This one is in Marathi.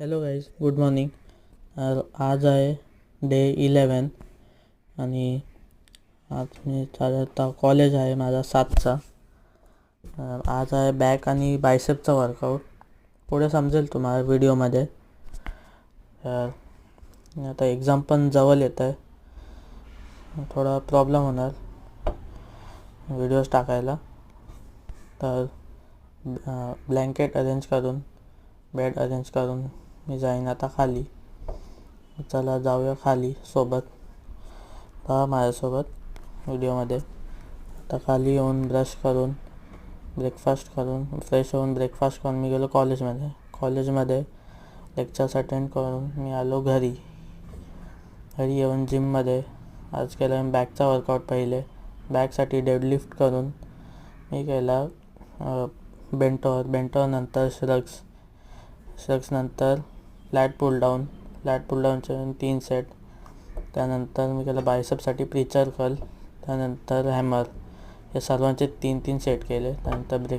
Hello guys, good morning. आज आहे डे 11 आणि आज मी आता कॉलेज आहे माझा 7चा. आज आहे बॅक आणि बायसेपचा वर्कआउट. पुढे समजेल तुम्हाला व्हिडिओमध्ये. आता एक्झाम पण जवळ येत आहे, थोडा प्रॉब्लेम होणार व्हिडिओज टाकायला. तर ब्लँकेट अरेंज करून, बेड अरेंज करून मी जाईन आता खाली. चला जाऊया खाली सोबत, पहा माझ्यासोबत व्हिडिओमध्ये. आता खाली येऊन ब्रश करून, ब्रेकफास्ट करून, फ्रेश होऊन ब्रेकफास्ट करून मी गेलो कॉलेजमध्ये लेक्चर्स अटेंड करून मी आलो घरी येऊन जिममध्ये. आज केला मी बॅकचा वर्कआउट. पहिले बॅकसाठी डेडलिफ्ट करून मी केला बेंटोवर नंतर श्रग्स नंतर फ्लॅट पुल डाऊनचे 3 सेट. त्यानंतर मी केलं बायसेपसाठी प्रीचर कर्ल, त्यानंतर हॅमर. हे सर्वांचे 3 सेट केले. त्यानंतर